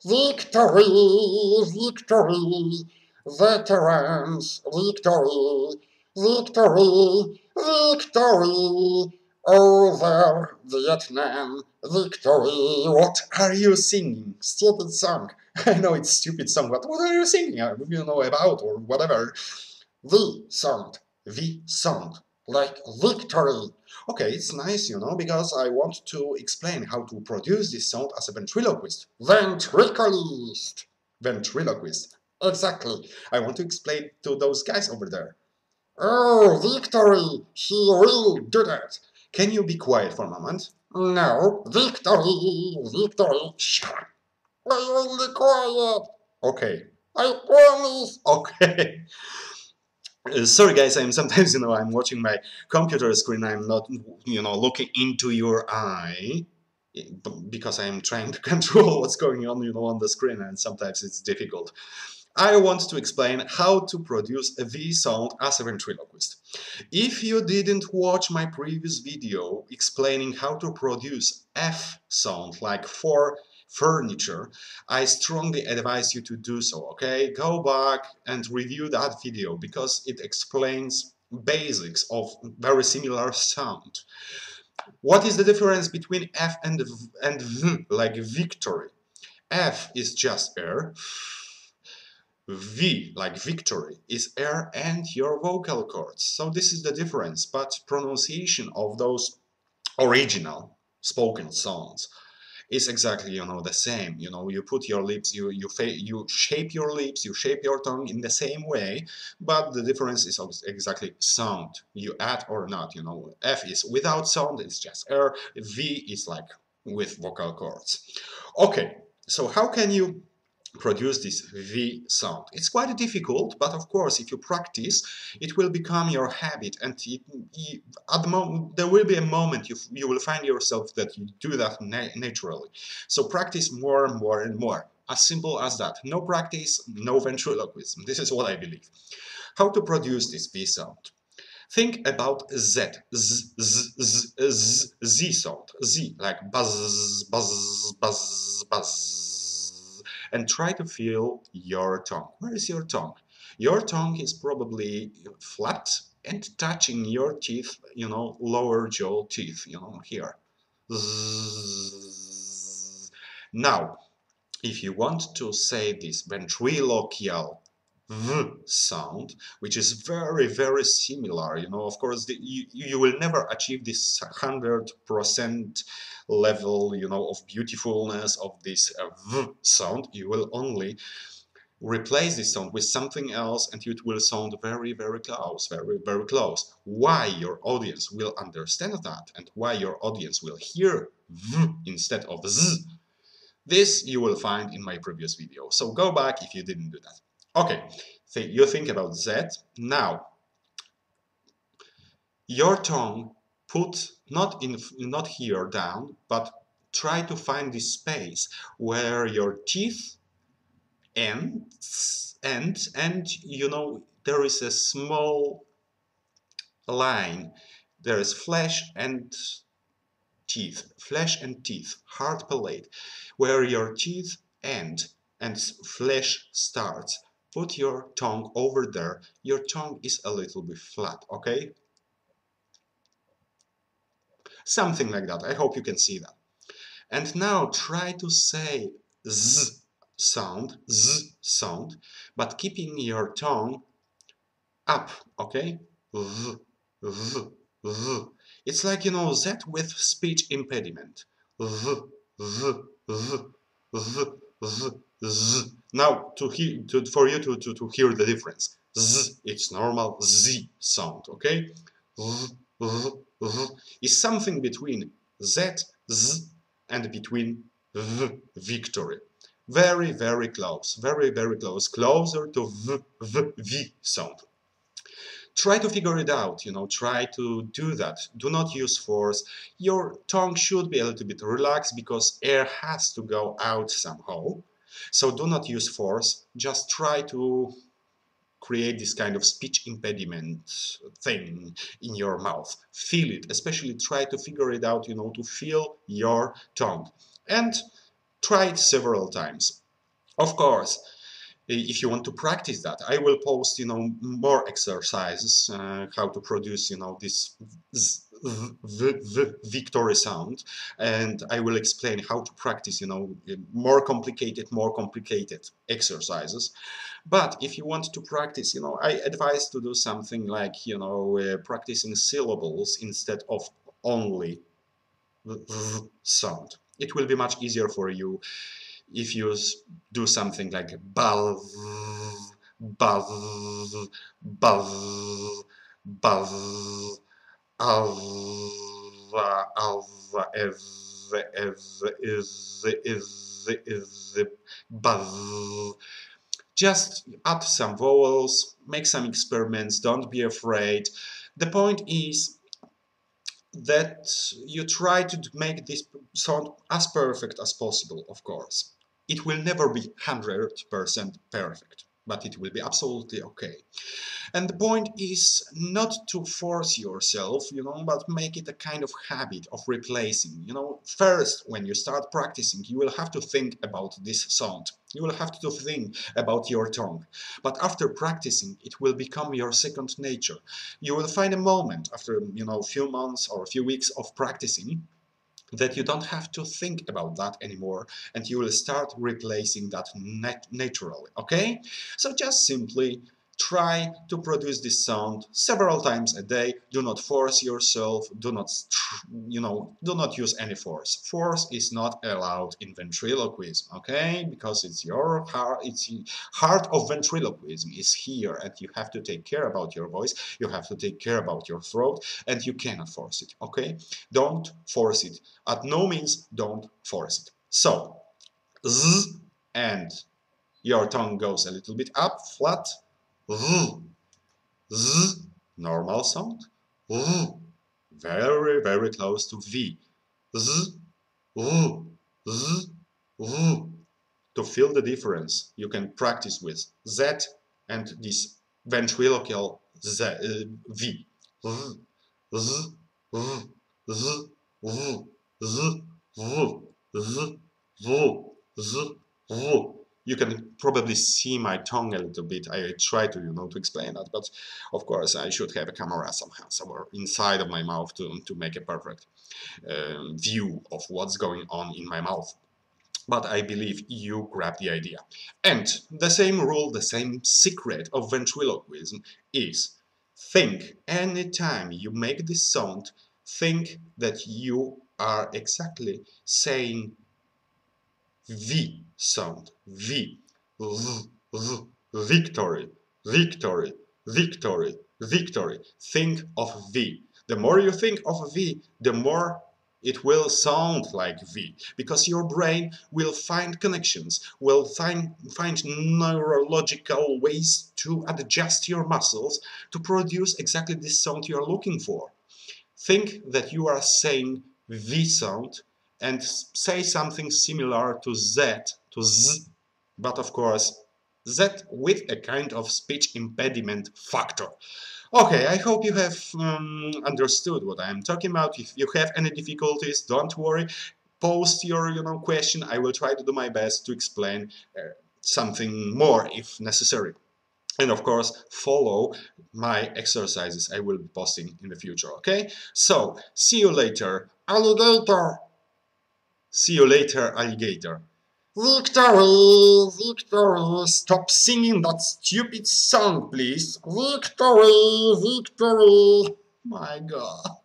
Victory, victory, veterans, victory, victory, victory, over Vietnam, victory. What are you singing? Stupid song. I know it's stupid song, but what are you singing? You know about or whatever. The sound, like victory. Okay, it's nice, because I want to explain how to produce this sound as a ventriloquist. Ventriloquist! Ventriloquist. Exactly. I want to explain to those guys over there. Oh, victory! He will do that. Can you be quiet for a moment? No, victory! Victory! Shut up! I will be quiet! Okay. I promise! Okay. Sorry guys, I'm sometimes, I'm watching my computer screen, I'm not, looking into your eye, because I'm trying to control what's going on, on the screen, and sometimes it's difficult. I want to explain how to produce a V sound as a ventriloquist. If you didn't watch my previous video explaining how to produce F sound, like for furniture, I strongly advise you to do so, okay? Go back and review that video because it explains basics of very similar sound. What is the difference between F and V, like victory? F is just air. V, like victory, is air and your vocal cords. So this is the difference, but pronunciation of those original spoken sounds is exactly, the same. You put your lips, you shape your lips, you shape your tongue in the same way, but the difference is exactly sound. You add or not, F is without sound, it's just air. V is like with vocal cords. Okay, so how can you produce this V sound? It's quite difficult, but of course, if you practice, it will become your habit, and at the moment there will be a moment you will find yourself that you do that naturally. So practice more and more and more. As simple as that. No practice, no ventriloquism. This is what I believe. How to produce this V sound? Think about Z, Z sound, Z, like buzz, buzz, buzz, buzz, and try to feel your tongue. Where is your tongue? Your tongue is probably flat and touching your teeth, lower jaw teeth, here. Zzz. Now, if you want to say this ventriloquial V sound, which is very, very similar, of course, you will never achieve this 100% level, of beautifulness of this V sound. You will only replace this sound with something else, and it will sound very, very close, very, very close. Why your audience will understand that, and why your audience will hear V instead of Z, this you will find in my previous video, so go back if you didn't do that. Okay, so you think about Z. Now, your tongue put not here down, but try to find this space where your teeth ends, and there is a small line. There is flesh and teeth, hard palate, where your teeth end and flesh starts. Put your tongue over there. Your tongue is a little bit flat, okay? Something like that. I hope you can see that. And now try to say Z sound, but keeping your tongue up, okay? Z, z, z. It's like, Z with speech impediment. Z, z, z, z, z, z. Now, for you to hear the difference. Z, it's normal Z sound, okay? Z, z, z. Is something between Z, Z, and between V, victory. Very, very close, very, very close, closer to V sound. Try to figure it out, try to do that. Do not use force. Your tongue should be a little bit relaxed because air has to go out somehow. So do not use force. Just try to create this kind of speech impediment thing in your mouth. Feel it, especially try to figure it out, to feel your tongue. And try it several times. Of course, if you want to practice that, I will post, more exercises, how to produce, this victory sound, and I will explain how to practice, more complicated exercises. But if you want to practice, I advise to do something like, practicing syllables instead of only sound. It will be much easier for you if you do something like buzz, buzz, buzz, buzz, alva, alva, is, buzz. Just add some vowels, make some experiments, don't be afraid. The point is that you try to make this sound as perfect as possible, of course. It will never be 100% perfect, but it will be absolutely okay. And the point is not to force yourself, but make it a kind of habit of replacing. First, when you start practicing, you will have to think about this sound. You will have to think about your tongue. But after practicing, it will become your second nature. You will find a moment after, a few months or a few weeks of practicing that you don't have to think about that anymore, and you will start replacing that naturally, okay? So just simply try to produce this sound several times a day. Do not force yourself. Do not, do not use any force. Force is not allowed in ventriloquism, okay? Because it's your heart, it's heart of ventriloquism is here, and you have to take care about your voice. You have to take care about your throat, and you cannot force it, okay? Don't force it. At no means don't force it. So, z, and your tongue goes a little bit up, flat, z, z, normal sound, z, very, very close to V, z, z, z, z. To feel the difference, you can practice with Z and this ventriloquial V. Z, z, z, z, z, z, z, z, z, z. You can probably see my tongue a little bit. I try to, to explain that, but of course I should have a camera somehow, somewhere inside of my mouth to make a perfect view of what's going on in my mouth. But I believe you grab the idea. And the same rule, the same secret of ventriloquism is think anytime you make this sound, think that you are exactly saying V sound, V, victory, victory, victory, victory. Think of V. The more you think of V, the more it will sound like V, because your brain will find connections, will find neurological ways to adjust your muscles to produce exactly this sound you are looking for. Think that you are saying V sound and say something similar to Z, to Z, but of course Z with a kind of speech impediment factor. Okay, I hope you have understood what I'm talking about. If you have any difficulties, don't worry. Post your question. I will try to do my best to explain something more if necessary. And of course, follow my exercises I will be posting in the future, okay? So, see you later, alligator! See you later, alligator. Victory! Victory! Stop singing that stupid song, please! Victory! Victory! My God.